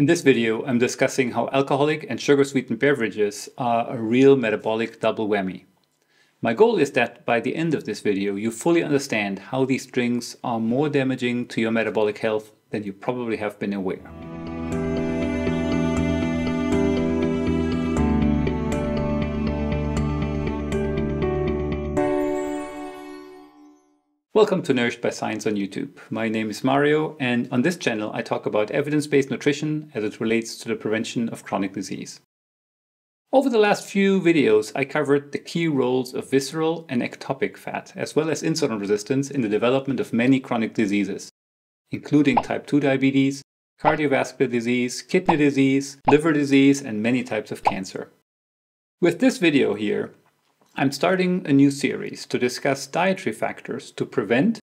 In this video, I'm discussing how alcoholic and sugar-sweetened beverages are a real metabolic double whammy. My goal is that by the end of this video, you fully understand how these drinks are more damaging to your metabolic health than you probably have been aware. Welcome to Nourished by Science on YouTube. My name is Mario, and on this channel I talk about evidence-based nutrition as it relates to the prevention of chronic disease. Over the last few videos I covered the key roles of visceral and ectopic fat, as well as insulin resistance in the development of many chronic diseases, including type 2 diabetes, cardiovascular disease, kidney disease, liver disease, and many types of cancer. With this video here, I'm starting a new series to discuss dietary factors to prevent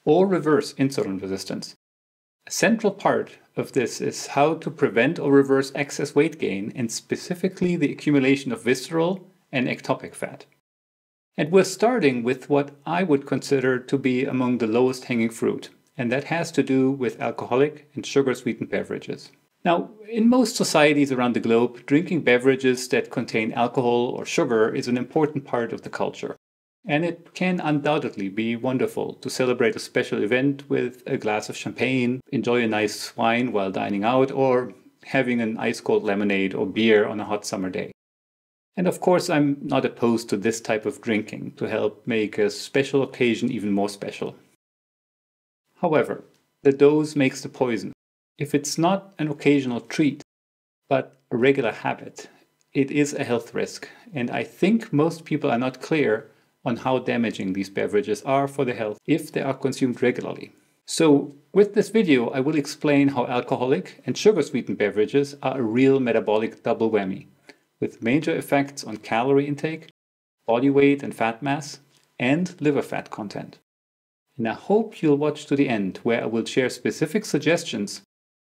or reverse insulin resistance. A central part of this is how to prevent or reverse excess weight gain, and specifically the accumulation of visceral and ectopic fat. And we're starting with what I would consider to be among the lowest hanging fruit, and that has to do with alcoholic and sugar-sweetened beverages. Now, in most societies around the globe, drinking beverages that contain alcohol or sugar is an important part of the culture. And it can undoubtedly be wonderful to celebrate a special event with a glass of champagne, enjoy a nice wine while dining out, or having an ice-cold lemonade or beer on a hot summer day. And of course, I'm not opposed to this type of drinking to help make a special occasion even more special. However, the dose makes the poison. If it's not an occasional treat, but a regular habit, it is a health risk, and I think most people are not clear on how damaging these beverages are for the health if they are consumed regularly. So, with this video, I will explain how alcoholic and sugar-sweetened beverages are a real metabolic double whammy, with major effects on calorie intake, body weight and fat mass, and liver fat content. And I hope you'll watch to the end, where I will share specific suggestions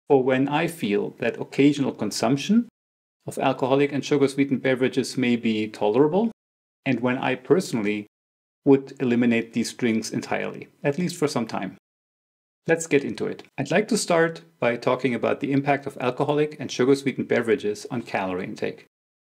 for when I feel that occasional consumption of alcoholic and sugar-sweetened beverages may be tolerable, and when I personally would eliminate these drinks entirely, at least for some time. Let's get into it. I'd like to start by talking about the impact of alcoholic and sugar-sweetened beverages on calorie intake.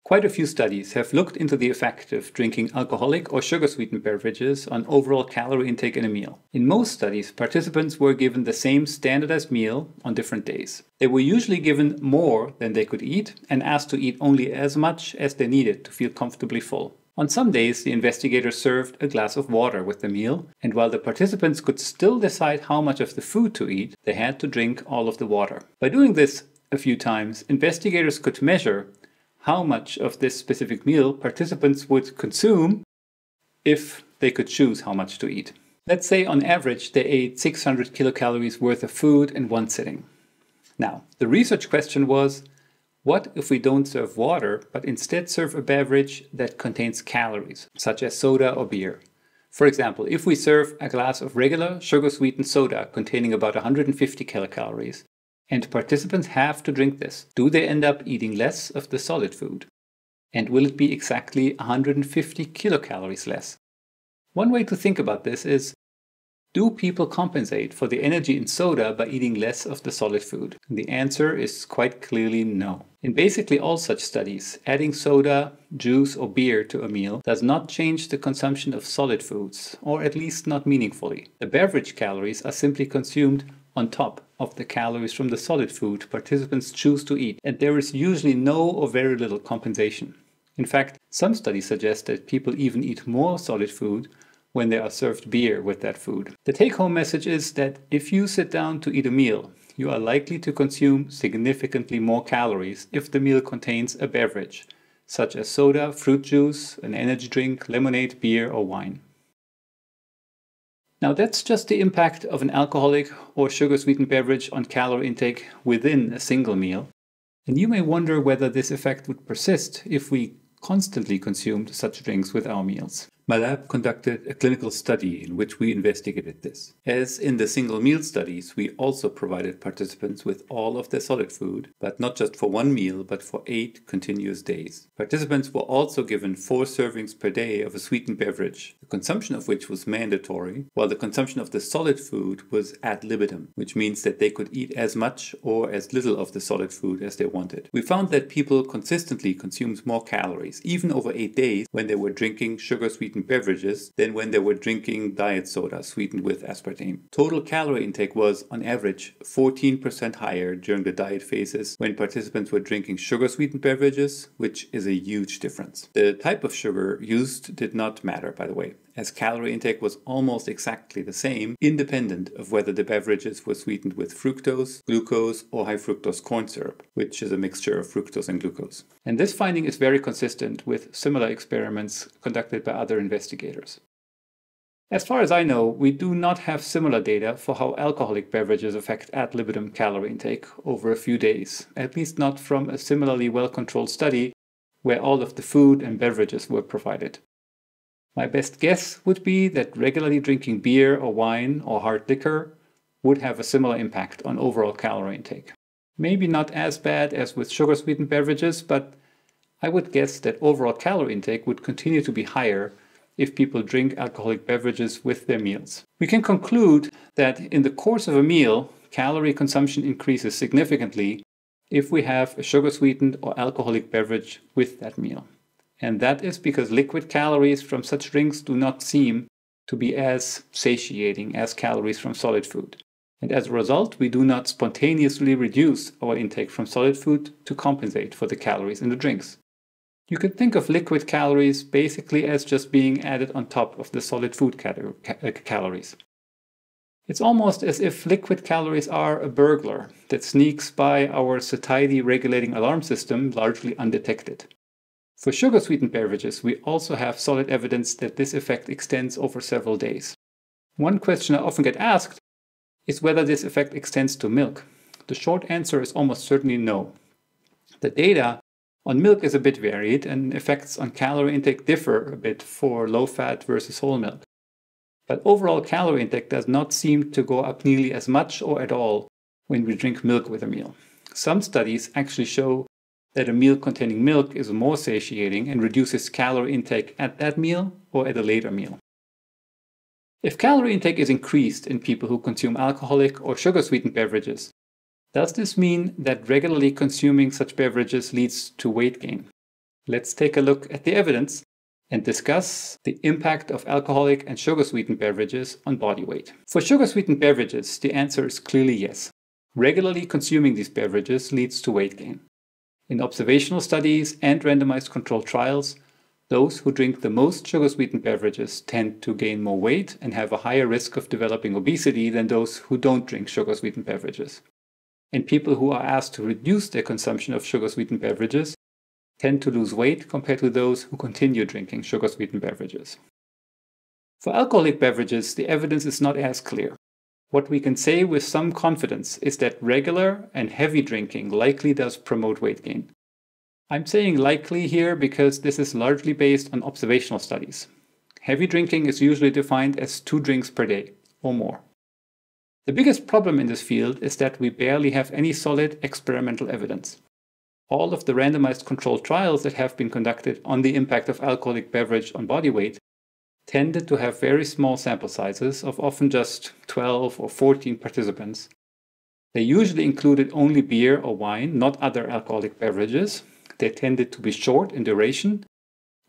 Quite a few studies have looked into the effect of drinking alcoholic or sugar-sweetened beverages on overall calorie intake in a meal. In most studies, participants were given the same standardized meal on different days. They were usually given more than they could eat and asked to eat only as much as they needed to feel comfortably full. On some days, the investigators served a glass of water with the meal, and while the participants could still decide how much of the food to eat, they had to drink all of the water. By doing this a few times, investigators could measure how much of this specific meal participants would consume if they could choose how much to eat. Let's say on average they ate 600 kilocalories worth of food in one sitting. Now, the research question was, what if we don't serve water, but instead serve a beverage that contains calories, such as soda or beer? For example, if we serve a glass of regular sugar-sweetened soda containing about 150 kilocalories, and participants have to drink this, do they end up eating less of the solid food? And will it be exactly 150 kilocalories less? One way to think about this is, do people compensate for the energy in soda by eating less of the solid food? And the answer is quite clearly no. In basically all such studies, adding soda, juice or beer to a meal does not change the consumption of solid foods, or at least not meaningfully. The beverage calories are simply consumed on top of the calories from the solid food participants choose to eat, and there is usually no or very little compensation. In fact, some studies suggest that people even eat more solid food when they are served beer with that food. The take-home message is that if you sit down to eat a meal, you are likely to consume significantly more calories if the meal contains a beverage, such as soda, fruit juice, an energy drink, lemonade, beer, or wine. Now that's just the impact of an alcoholic or sugar-sweetened beverage on calorie intake within a single meal. And you may wonder whether this effect would persist if we constantly consumed such drinks with our meals. My lab conducted a clinical study in which we investigated this. As in the single meal studies, we also provided participants with all of their solid food, but not just for one meal, but for 8 continuous days. Participants were also given 4 servings per day of a sweetened beverage, the consumption of which was mandatory, while the consumption of the solid food was ad libitum, which means that they could eat as much or as little of the solid food as they wanted. We found that people consistently consumed more calories, even over 8 days, when they were drinking sugar-sweetened beverages than when they were drinking diet soda sweetened with aspartame. Total calorie intake was, on average, 14% higher during the diet phases when participants were drinking sugar-sweetened beverages, which is a huge difference. The type of sugar used did not matter, by the way, as calorie intake was almost exactly the same, independent of whether the beverages were sweetened with fructose, glucose, or high fructose corn syrup, which is a mixture of fructose and glucose. And this finding is very consistent with similar experiments conducted by other investigators. As far as I know, we do not have similar data for how alcoholic beverages affect ad libitum calorie intake over a few days, at least not from a similarly well-controlled study where all of the food and beverages were provided. My best guess would be that regularly drinking beer or wine or hard liquor would have a similar impact on overall calorie intake. Maybe not as bad as with sugar-sweetened beverages, but I would guess that overall calorie intake would continue to be higher if people drink alcoholic beverages with their meals. We can conclude that in the course of a meal, calorie consumption increases significantly if we have a sugar-sweetened or alcoholic beverage with that meal. And that is because liquid calories from such drinks do not seem to be as satiating as calories from solid food. And as a result, we do not spontaneously reduce our intake from solid food to compensate for the calories in the drinks. You can think of liquid calories basically as just being added on top of the solid food calories. It's almost as if liquid calories are a burglar that sneaks by our satiety-regulating alarm system largely undetected. For sugar-sweetened beverages, we also have solid evidence that this effect extends over several days. One question I often get asked is whether this effect extends to milk. The short answer is almost certainly no. The data on milk is a bit varied, and effects on calorie intake differ a bit for low-fat versus whole milk. But overall calorie intake does not seem to go up nearly as much or at all when we drink milk with a meal. Some studies actually show that a meal containing milk is more satiating and reduces calorie intake at that meal or at a later meal. If calorie intake is increased in people who consume alcoholic or sugar-sweetened beverages, does this mean that regularly consuming such beverages leads to weight gain? Let's take a look at the evidence and discuss the impact of alcoholic and sugar-sweetened beverages on body weight. For sugar-sweetened beverages, the answer is clearly yes. Regularly consuming these beverages leads to weight gain. In observational studies and randomized controlled trials, those who drink the most sugar-sweetened beverages tend to gain more weight and have a higher risk of developing obesity than those who don't drink sugar-sweetened beverages. And people who are asked to reduce their consumption of sugar-sweetened beverages tend to lose weight compared to those who continue drinking sugar-sweetened beverages. For alcoholic beverages, the evidence is not as clear. What we can say with some confidence is that regular and heavy drinking likely does promote weight gain. I'm saying likely here because this is largely based on observational studies. Heavy drinking is usually defined as 2 drinks per day or more. The biggest problem in this field is that we barely have any solid experimental evidence. All of the randomized controlled trials that have been conducted on the impact of alcoholic beverage on body weight tended to have very small sample sizes of often just 12 or 14 participants. They usually included only beer or wine, not other alcoholic beverages. They tended to be short in duration,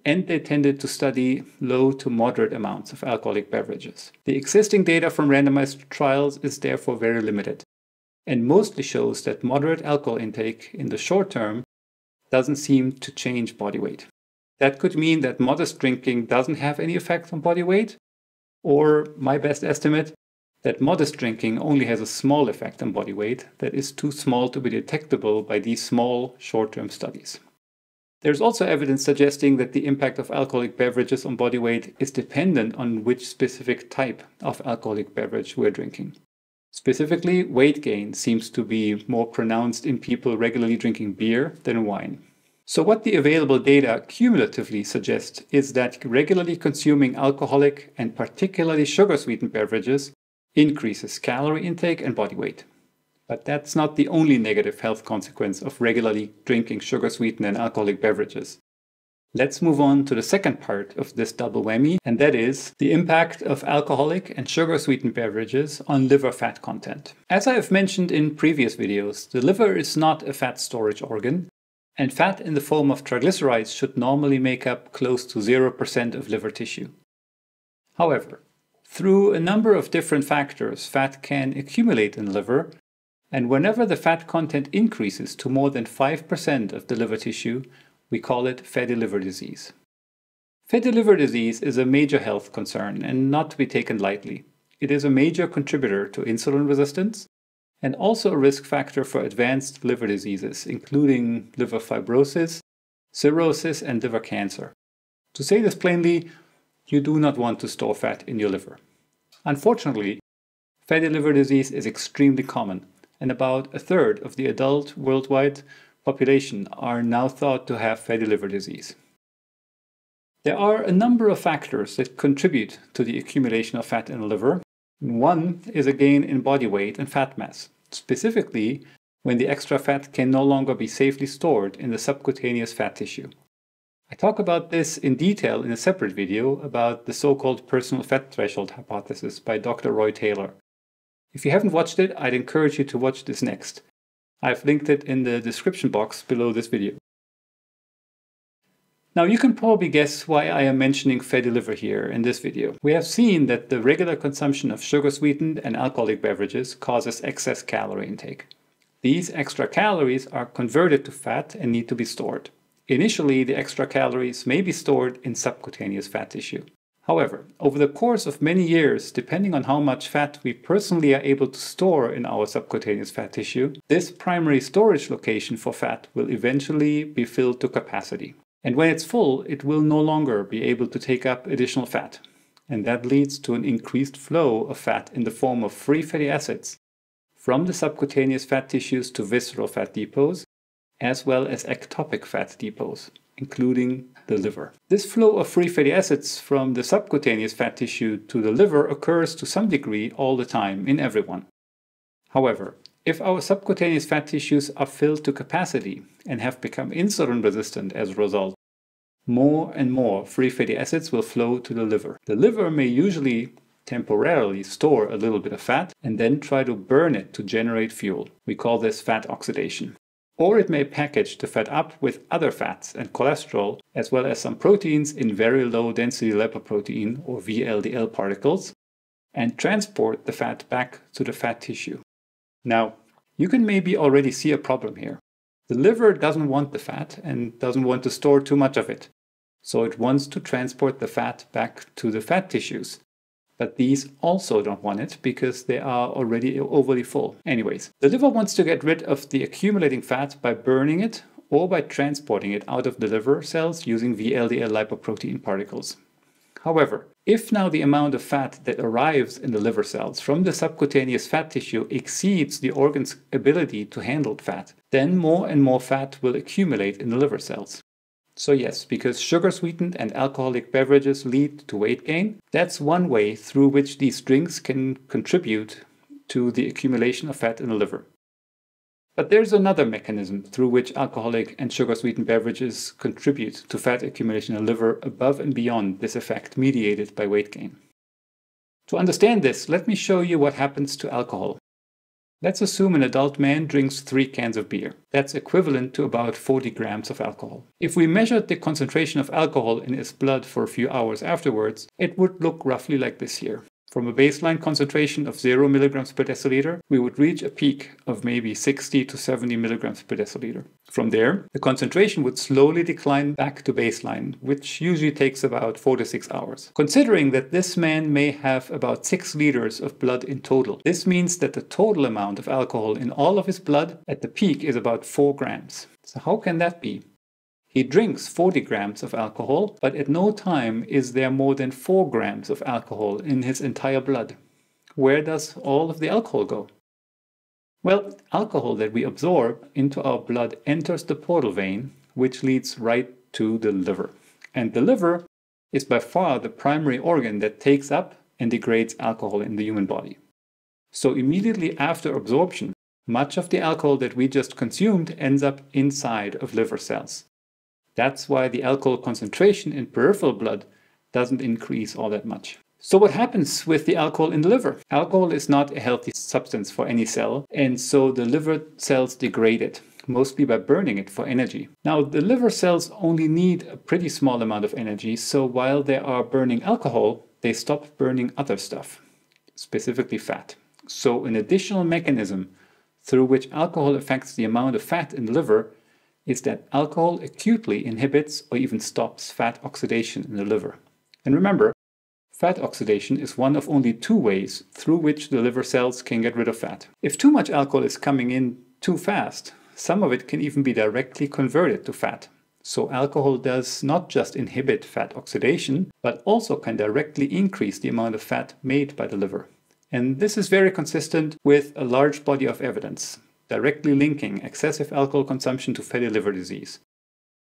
and they tended to study low to moderate amounts of alcoholic beverages. The existing data from randomized trials is therefore very limited, and mostly shows that moderate alcohol intake in the short term doesn't seem to change body weight. That could mean that modest drinking doesn't have any effect on body weight, or my best estimate, that modest drinking only has a small effect on body weight that is too small to be detectable by these small short-term studies. There's also evidence suggesting that the impact of alcoholic beverages on body weight is dependent on which specific type of alcoholic beverage we're drinking. Specifically, weight gain seems to be more pronounced in people regularly drinking beer than wine. So what the available data cumulatively suggest is that regularly consuming alcoholic and particularly sugar-sweetened beverages increases calorie intake and body weight. But that's not the only negative health consequence of regularly drinking sugar-sweetened and alcoholic beverages. Let's move on to the second part of this double whammy, and that is the impact of alcoholic and sugar-sweetened beverages on liver fat content. As I have mentioned in previous videos, the liver is not a fat storage organ, and fat in the form of triglycerides should normally make up close to 0% of liver tissue. However, through a number of different factors, fat can accumulate in the liver, and whenever the fat content increases to more than 5% of the liver tissue, we call it fatty liver disease. Fatty liver disease is a major health concern and not to be taken lightly. It is a major contributor to insulin resistance and also a risk factor for advanced liver diseases, including liver fibrosis, cirrhosis, and liver cancer. To say this plainly, you do not want to store fat in your liver. Unfortunately, fatty liver disease is extremely common, and about a third of the adult worldwide population are now thought to have fatty liver disease. There are a number of factors that contribute to the accumulation of fat in the liver. One is a gain in body weight and fat mass, specifically when the extra fat can no longer be safely stored in the subcutaneous fat tissue. I talk about this in detail in a separate video about the so-called personal fat threshold hypothesis by Dr. Roy Taylor. If you haven't watched it, I'd encourage you to watch this next. I've linked it in the description box below this video. Now you can probably guess why I am mentioning fatty liver here in this video. We have seen that the regular consumption of sugar-sweetened and alcoholic beverages causes excess calorie intake. These extra calories are converted to fat and need to be stored. Initially, the extra calories may be stored in subcutaneous fat tissue. However, over the course of many years, depending on how much fat we personally are able to store in our subcutaneous fat tissue, this primary storage location for fat will eventually be filled to capacity. And when it's full, it will no longer be able to take up additional fat. And that leads to an increased flow of fat in the form of free fatty acids from the subcutaneous fat tissues to visceral fat depots, as well as ectopic fat depots, including the liver. This flow of free fatty acids from the subcutaneous fat tissue to the liver occurs to some degree all the time in everyone. However, if our subcutaneous fat tissues are filled to capacity and have become insulin resistant as a result, more and more free fatty acids will flow to the liver. The liver may usually temporarily store a little bit of fat and then try to burn it to generate fuel. We call this fat oxidation. Or it may package the fat up with other fats and cholesterol, as well as some proteins in very low density lipoprotein or VLDL particles, and transport the fat back to the fat tissue. Now, you can maybe already see a problem here. The liver doesn't want the fat and doesn't want to store too much of it, so it wants to transport the fat back to the fat tissues. But these also don't want it because they are already overly full. Anyways, the liver wants to get rid of the accumulating fat by burning it or by transporting it out of the liver cells using VLDL lipoprotein particles. However, if now the amount of fat that arrives in the liver cells from the subcutaneous fat tissue exceeds the organ's ability to handle fat, then more and more fat will accumulate in the liver cells. So yes, because sugar-sweetened and alcoholic beverages lead to weight gain, that's one way through which these drinks can contribute to the accumulation of fat in the liver. But there's another mechanism through which alcoholic and sugar-sweetened beverages contribute to fat accumulation in the liver above and beyond this effect mediated by weight gain. To understand this, let me show you what happens to alcohol. Let's assume an adult man drinks 3 cans of beer. That's equivalent to about 40 grams of alcohol. If we measured the concentration of alcohol in his blood for a few hours afterwards, it would look roughly like this here. From a baseline concentration of 0 milligrams per deciliter, we would reach a peak of maybe 60 to 70 milligrams per deciliter. From there, the concentration would slowly decline back to baseline, which usually takes about 4 to 6 hours. Considering that this man may have about 6 liters of blood in total, this means that the total amount of alcohol in all of his blood at the peak is about 4 grams. So how can that be? He drinks 40 grams of alcohol, but at no time is there more than 4 grams of alcohol in his entire blood. Where does all of the alcohol go? Well, alcohol that we absorb into our blood enters the portal vein, which leads right to the liver. And the liver is by far the primary organ that takes up and degrades alcohol in the human body. So immediately after absorption, much of the alcohol that we just consumed ends up inside of liver cells. That's why the alcohol concentration in peripheral blood doesn't increase all that much. So what happens with the alcohol in the liver? Alcohol is not a healthy substance for any cell, and so the liver cells degrade it, mostly by burning it for energy. Now, the liver cells only need a pretty small amount of energy, so while they are burning alcohol, they stop burning other stuff, specifically fat. So an additional mechanism through which alcohol affects the amount of fat in the liver is that alcohol acutely inhibits or even stops fat oxidation in the liver. And remember, fat oxidation is one of only two ways through which the liver cells can get rid of fat. If too much alcohol is coming in too fast, some of it can even be directly converted to fat. So alcohol does not just inhibit fat oxidation, but also can directly increase the amount of fat made by the liver. And this is very consistent with a large body of evidence, directly linking excessive alcohol consumption to fatty liver disease.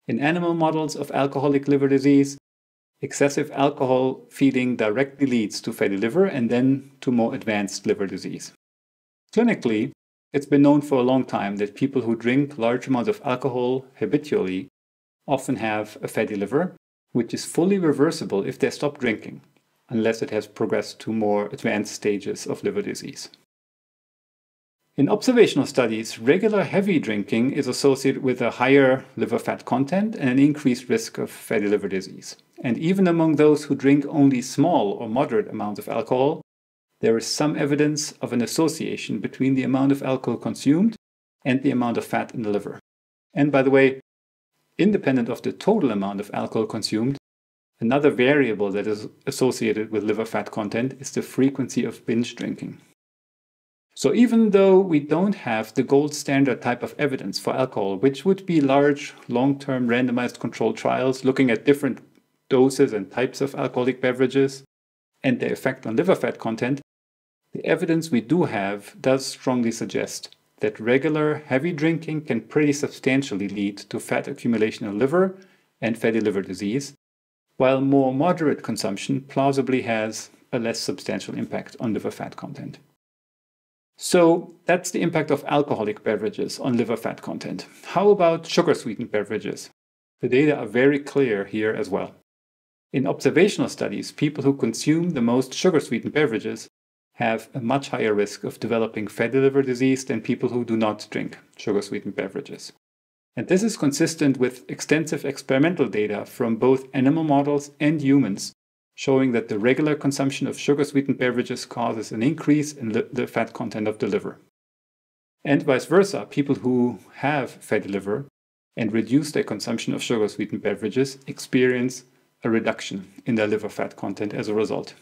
In animal models of alcoholic liver disease, excessive alcohol feeding directly leads to fatty liver and then to more advanced liver disease. Clinically, it's been known for a long time that people who drink large amounts of alcohol habitually often have a fatty liver, which is fully reversible if they stop drinking, unless it has progressed to more advanced stages of liver disease. In observational studies, regular heavy drinking is associated with a higher liver fat content and an increased risk of fatty liver disease. And even among those who drink only small or moderate amounts of alcohol, there is some evidence of an association between the amount of alcohol consumed and the amount of fat in the liver. And by the way, independent of the total amount of alcohol consumed, another variable that is associated with liver fat content is the frequency of binge drinking. So even though we don't have the gold standard type of evidence for alcohol, which would be large, long-term randomized controlled trials looking at different doses and types of alcoholic beverages and their effect on liver fat content, the evidence we do have does strongly suggest that regular heavy drinking can pretty substantially lead to fat accumulation in the liver and fatty liver disease, while more moderate consumption plausibly has a less substantial impact on liver fat content. So that's the impact of alcoholic beverages on liver fat content. How about sugar-sweetened beverages? The data are very clear here as well. In observational studies, people who consume the most sugar-sweetened beverages have a much higher risk of developing fatty liver disease than people who do not drink sugar-sweetened beverages. And this is consistent with extensive experimental data from both animal models and humans, showing that the regular consumption of sugar-sweetened beverages causes an increase in the fat content of the liver. And vice versa, people who have fatty liver and reduce their consumption of sugar-sweetened beverages experience a reduction in their liver fat content as a result.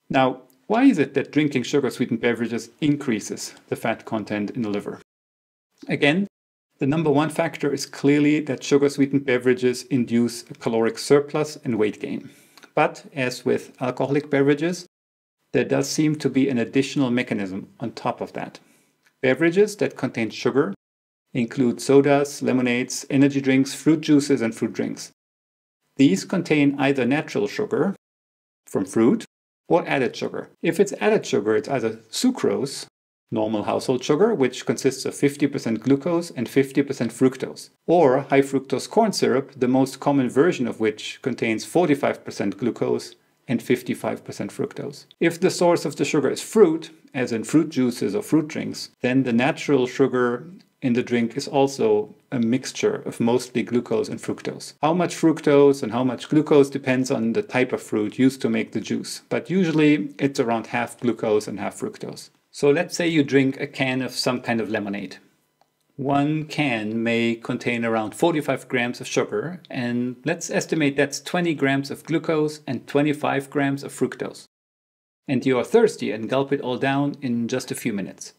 Now, why is it that drinking sugar-sweetened beverages increases the fat content in the liver? Again, the number one factor is clearly that sugar-sweetened beverages induce a caloric surplus and weight gain. But as with alcoholic beverages, there does seem to be an additional mechanism on top of that. Beverages that contain sugar include sodas, lemonades, energy drinks, fruit juices, and fruit drinks. These contain either natural sugar from fruit or added sugar. If it's added sugar, it's either sucrose, normal household sugar, which consists of 50% glucose and 50% fructose, or high fructose corn syrup, the most common version of which contains 45% glucose and 55% fructose. If the source of the sugar is fruit, as in fruit juices or fruit drinks, then the natural sugar in the drink is also a mixture of mostly glucose and fructose. How much fructose and how much glucose depends on the type of fruit used to make the juice, but usually it's around half glucose and half fructose. So let's say you drink a can of some kind of lemonade. One can may contain around 45 grams of sugar, and let's estimate that's 20 grams of glucose and 25 grams of fructose. And you are thirsty and gulp it all down in just a few minutes.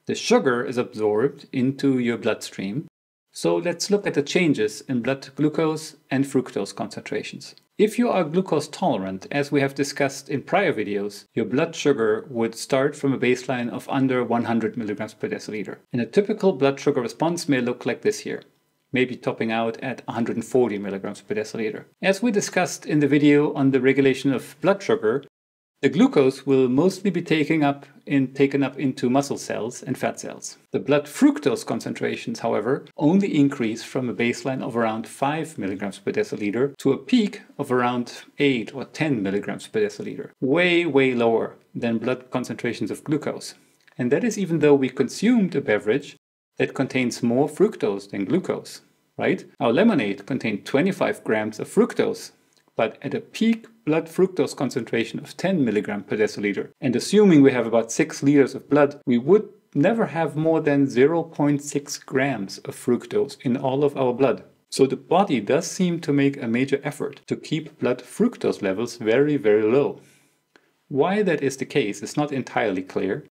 The sugar is absorbed into your bloodstream, so let's look at the changes in blood glucose and fructose concentrations. If you are glucose tolerant, as we have discussed in prior videos, your blood sugar would start from a baseline of under 100 milligrams per deciliter. And a typical blood sugar response may look like this here. maybe topping out at 140 milligrams per deciliter. As we discussed in the video on the regulation of blood sugar, the glucose will mostly be taken up into muscle cells and fat cells. The blood fructose concentrations, however, only increase from a baseline of around 5 milligrams per deciliter to a peak of around 8 or 10 milligrams per deciliter. Way lower than blood concentrations of glucose. And that is even though we consumed a beverage that contains more fructose than glucose, right? Our lemonade contained 25 grams of fructose, but at a peak blood fructose concentration of 10 milligram per deciliter. And assuming we have about 6 liters of blood, we would never have more than 0.6 grams of fructose in all of our blood. So the body does seem to make a major effort to keep blood fructose levels very low. Why that is the case is not entirely clear,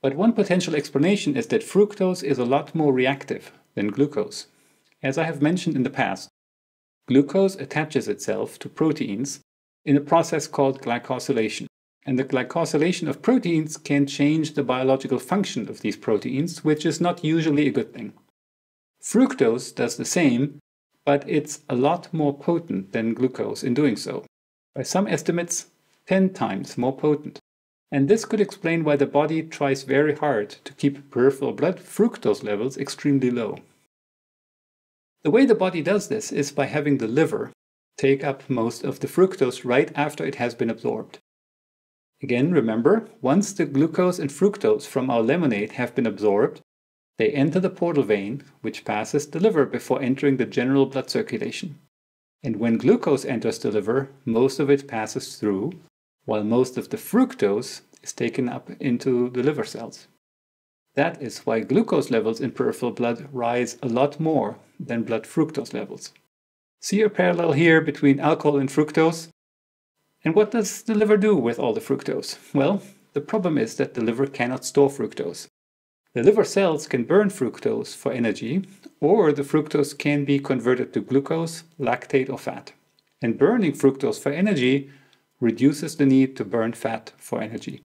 but one potential explanation is that fructose is a lot more reactive than glucose. As I have mentioned in the past, glucose attaches itself to proteins in a process called glycosylation. And the glycosylation of proteins can change the biological function of these proteins, which is not usually a good thing. Fructose does the same, but it's a lot more potent than glucose in doing so. By some estimates, 10 times more potent. And this could explain why the body tries very hard to keep peripheral blood fructose levels extremely low. The way the body does this is by having the liver take up most of the fructose right after it has been absorbed. Again, remember, once the glucose and fructose from our lemonade have been absorbed, they enter the portal vein, which passes the liver before entering the general blood circulation. And when glucose enters the liver, most of it passes through, while most of the fructose is taken up into the liver cells. That is why glucose levels in peripheral blood rise a lot more than blood fructose levels. See a parallel here between alcohol and fructose? And what does the liver do with all the fructose? Well, the problem is that the liver cannot store fructose. The liver cells can burn fructose for energy, or the fructose can be converted to glucose, lactate, or fat. And burning fructose for energy reduces the need to burn fat for energy.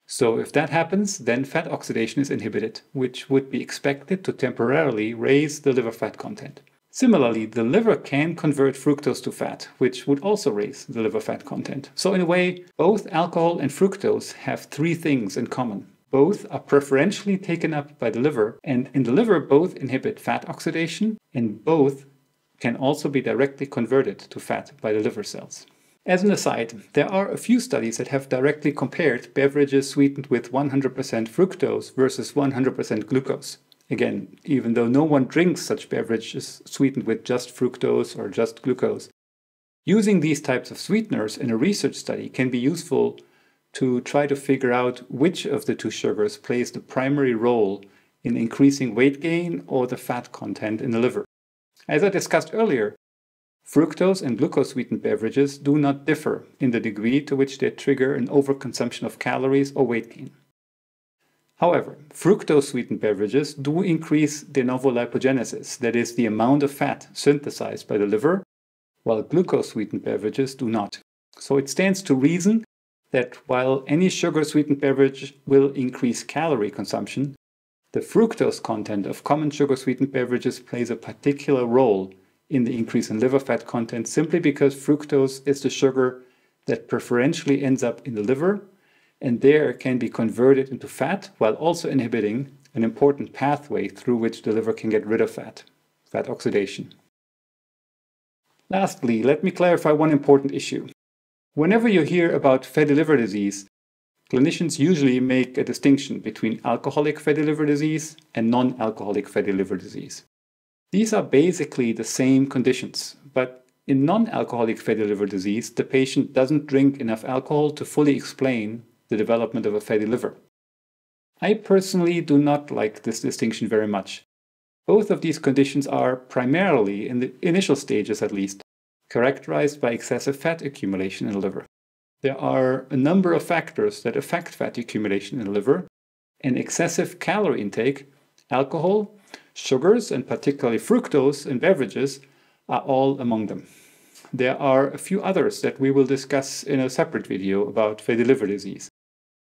So if that happens, then fat oxidation is inhibited, which would be expected to temporarily raise the liver fat content. Similarly, the liver can convert fructose to fat, which would also raise the liver fat content. So in a way, both alcohol and fructose have 3 things in common. Both are preferentially taken up by the liver, and in the liver both inhibit fat oxidation, and both can also be directly converted to fat by the liver cells. As an aside, there are a few studies that have directly compared beverages sweetened with 100% fructose versus 100% glucose. Again, even though no one drinks such beverages sweetened with just fructose or just glucose, using these types of sweeteners in a research study can be useful to try to figure out which of the 2 sugars plays the primary role in increasing weight gain or the fat content in the liver. As I discussed earlier, fructose and glucose-sweetened beverages do not differ in the degree to which they trigger an overconsumption of calories or weight gain. However, fructose-sweetened beverages do increase de novo lipogenesis, that is, the amount of fat synthesized by the liver, while glucose-sweetened beverages do not. So it stands to reason that while any sugar-sweetened beverage will increase calorie consumption, the fructose content of common sugar-sweetened beverages plays a particular role in the increase in liver fat content simply because fructose is the sugar that preferentially ends up in the liver and there can be converted into fat while also inhibiting an important pathway through which the liver can get rid of fat oxidation. Lastly, let me clarify one important issue. Whenever you hear about fatty liver disease, clinicians usually make a distinction between alcoholic fatty liver disease and non-alcoholic fatty liver disease. These are basically the same conditions, but in non-alcoholic fatty liver disease, the patient doesn't drink enough alcohol to fully explain the development of a fatty liver. I personally do not like this distinction very much. Both of these conditions are primarily, in the initial stages at least, characterized by excessive fat accumulation in the liver. There are a number of factors that affect fat accumulation in the liver, and excessive calorie intake, alcohol, sugars, and particularly fructose in beverages are all among them. There are a few others that we will discuss in a separate video about fatty liver disease.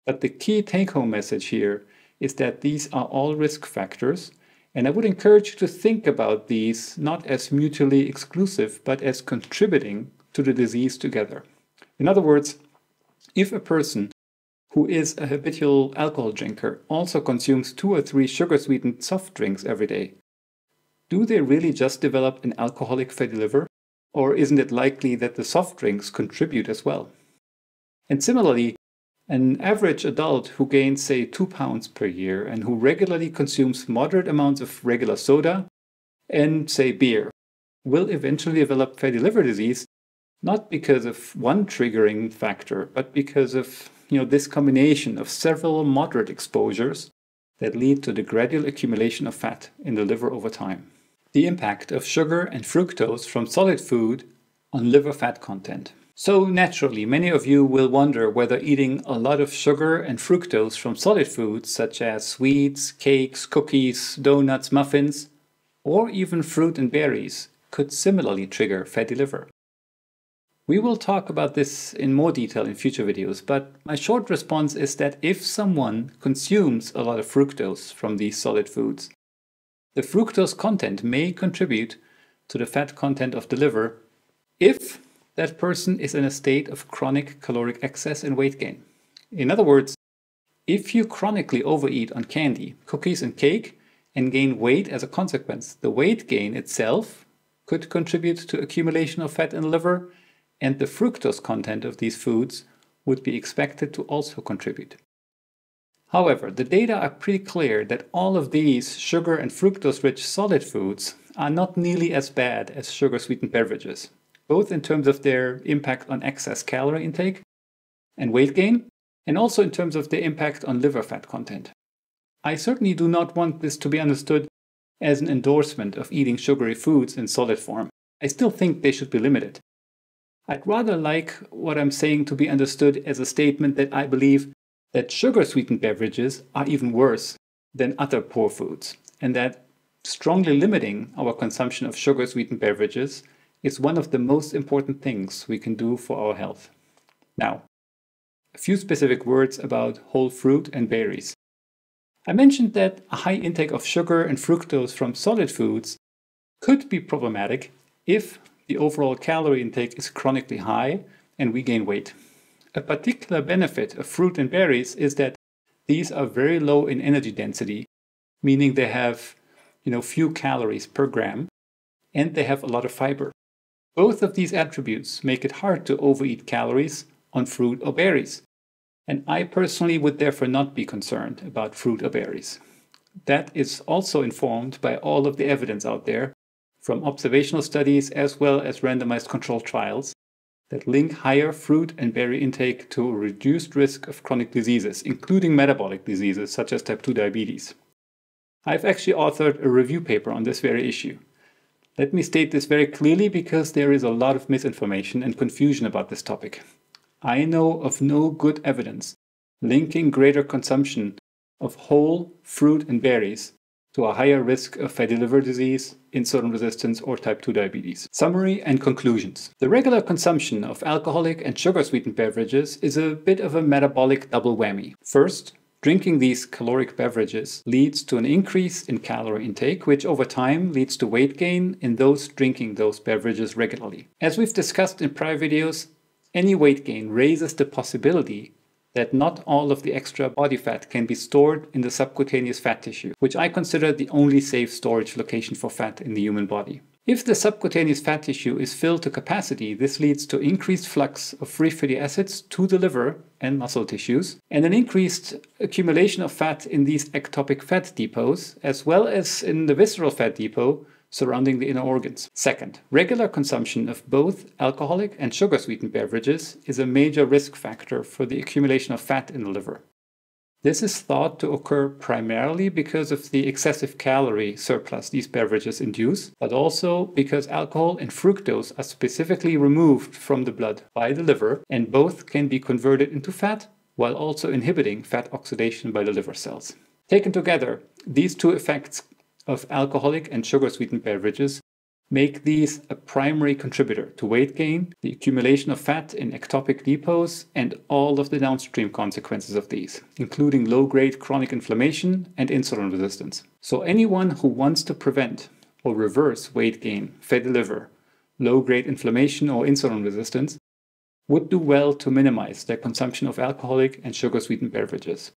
But the key take-home message here is that these are all risk factors, And I would encourage you to think about these not as mutually exclusive, but as contributing to the disease together. In other words, if a person who is a habitual alcohol drinker also consumes 2 or 3 sugar-sweetened soft drinks every day, do they really just develop an alcoholic fatty liver? Or isn't it likely that the soft drinks contribute as well? And similarly, an average adult who gains, say, 2 pounds per year and who regularly consumes moderate amounts of regular soda and, say, beer, will eventually develop fatty liver disease, not because of one triggering factor, but because of this combination of several moderate exposures that lead to the gradual accumulation of fat in the liver over time. The impact of sugar and fructose from solid food on liver fat content. So naturally, many of you will wonder whether eating a lot of sugar and fructose from solid foods such as sweets, cakes, cookies, donuts, muffins, or even fruit and berries could similarly trigger fatty liver. We will talk about this in more detail in future videos, but my short response is that if someone consumes a lot of fructose from these solid foods, the fructose content may contribute to the fat content of the liver if that person is in a state of chronic caloric excess and weight gain. In other words, if you chronically overeat on candy, cookies and cake and gain weight as a consequence, the weight gain itself could contribute to accumulation of fat in the liver, and the fructose content of these foods would be expected to also contribute. However, the data are pretty clear that all of these sugar and fructose-rich solid foods are not nearly as bad as sugar-sweetened beverages, both in terms of their impact on excess calorie intake and weight gain, and also in terms of their impact on liver fat content. I certainly do not want this to be understood as an endorsement of eating sugary foods in solid form. I still think they should be limited. I'd rather like what I'm saying to be understood as a statement that I believe that sugar-sweetened beverages are even worse than other poor foods, and that strongly limiting our consumption of sugar-sweetened beverages is one of the most important things we can do for our health. Now, a few specific words about whole fruit and berries. I mentioned that a high intake of sugar and fructose from solid foods could be problematic if the overall calorie intake is chronically high and we gain weight. A particular benefit of fruit and berries is that these are very low in energy density, meaning they have few calories per gram, and they have a lot of fiber. Both of these attributes make it hard to overeat calories on fruit or berries, and I personally would therefore not be concerned about fruit or berries. That is also informed by all of the evidence out there, from observational studies as well as randomized controlled trials, that link higher fruit and berry intake to a reduced risk of chronic diseases, including metabolic diseases such as type 2 diabetes. I've actually authored a review paper on this very issue. Let me state this very clearly because there is a lot of misinformation and confusion about this topic. I know of no good evidence linking greater consumption of whole fruit and berries to a higher risk of fatty liver disease, insulin resistance, or type 2 diabetes. Summary and conclusions. The regular consumption of alcoholic and sugar-sweetened beverages is a bit of a metabolic double whammy. First, drinking these caloric beverages leads to an increase in calorie intake, which over time leads to weight gain in those drinking those beverages regularly. As we've discussed in prior videos, any weight gain raises the possibility that not all of the extra body fat can be stored in the subcutaneous fat tissue, which I consider the only safe storage location for fat in the human body. If the subcutaneous fat tissue is filled to capacity, this leads to increased flux of free fatty acids to the liver and muscle tissues, and an increased accumulation of fat in these ectopic fat depots, as well as in the visceral fat depot surrounding the inner organs. Second, regular consumption of both alcoholic and sugar-sweetened beverages is a major risk factor for the accumulation of fat in the liver. This is thought to occur primarily because of the excessive calorie surplus these beverages induce, but also because alcohol and fructose are specifically removed from the blood by the liver, and both can be converted into fat while also inhibiting fat oxidation by the liver cells. Taken together, these two effects of alcoholic and sugar-sweetened beverages make these a primary contributor to weight gain, the accumulation of fat in ectopic depots, and all of the downstream consequences of these, including low-grade chronic inflammation and insulin resistance. So anyone who wants to prevent or reverse weight gain, fatty liver, low-grade inflammation or insulin resistance would do well to minimize their consumption of alcoholic and sugar-sweetened beverages.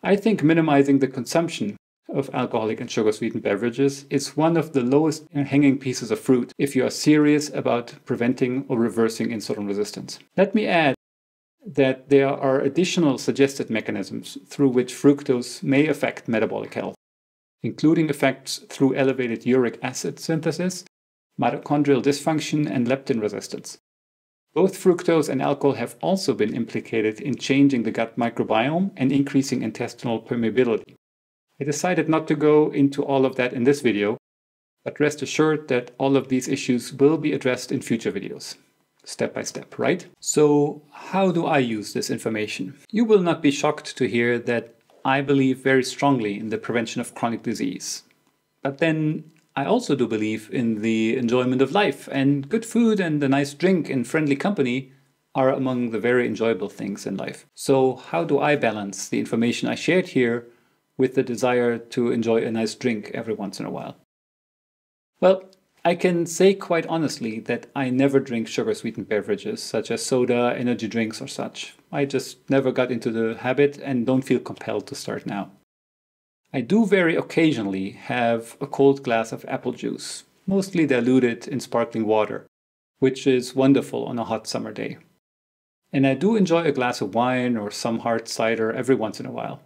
I think minimizing the consumption of alcoholic and sugar-sweetened beverages is one of the lowest hanging pieces of fruit if you are serious about preventing or reversing insulin resistance. Let me add that there are additional suggested mechanisms through which fructose may affect metabolic health, including effects through elevated uric acid synthesis, mitochondrial dysfunction, and leptin resistance. Both fructose and alcohol have also been implicated in changing the gut microbiome and increasing intestinal permeability. I decided not to go into all of that in this video, but rest assured that all of these issues will be addressed in future videos, step by step, right? So how do I use this information? You will not be shocked to hear that I believe very strongly in the prevention of chronic disease. But then I also do believe in the enjoyment of life, and good food and a nice drink in friendly company are among the very enjoyable things in life. So how do I balance the information I shared here with the desire to enjoy a nice drink every once in a while? Well, I can say quite honestly that I never drink sugar-sweetened beverages such as soda, energy drinks or such. I just never got into the habit and don't feel compelled to start now. I do very occasionally have a cold glass of apple juice, mostly diluted in sparkling water, which is wonderful on a hot summer day. And I do enjoy a glass of wine or some hard cider every once in a while.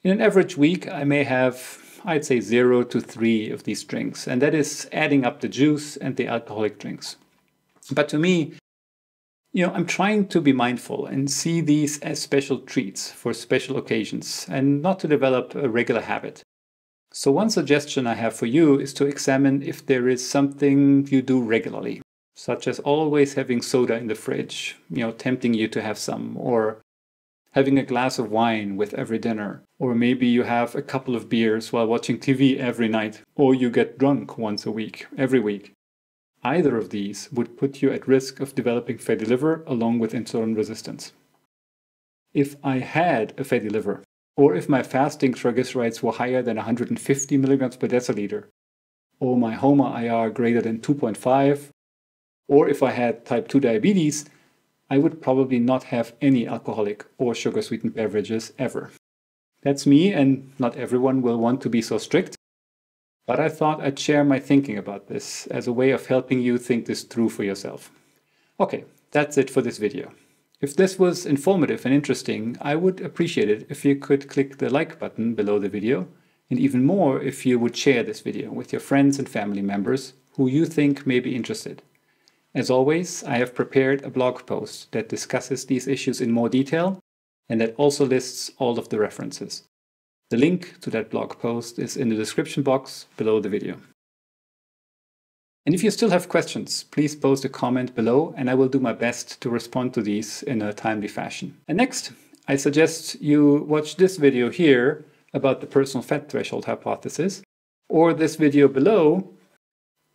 In an average week, I may have, I'd say, 0 to 3 of these drinks, and that is adding up the juice and the alcoholic drinks. But to me, I'm trying to be mindful and see these as special treats for special occasions and not to develop a regular habit. So one suggestion I have for you is to examine if there is something you do regularly, such as always having soda in the fridge, tempting you to have some, or having a glass of wine with every dinner, or maybe you have a couple of beers while watching TV every night, or you get drunk once a week, every week. Either of these would put you at risk of developing fatty liver along with insulin resistance. If I had a fatty liver, or if my fasting triglycerides were higher than 150 milligrams per deciliter, or my HOMA-IR greater than 2.5, or if I had type 2 diabetes, I would probably not have any alcoholic or sugar-sweetened beverages ever. That's me, and not everyone will want to be so strict, but I thought I'd share my thinking about this as a way of helping you think this through for yourself. Okay, that's it for this video. If this was informative and interesting, I would appreciate it if you could click the like button below the video, and even more if you would share this video with your friends and family members who you think may be interested. As always, I have prepared a blog post that discusses these issues in more detail and that also lists all of the references. The link to that blog post is in the description box below the video. And if you still have questions, please post a comment below and I will do my best to respond to these in a timely fashion. And next, I suggest you watch this video here about the personal fat threshold hypothesis, or this video below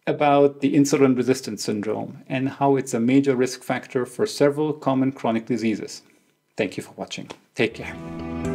about the insulin resistance syndrome and how it's a major risk factor for several common chronic diseases. Thank you for watching. Take care.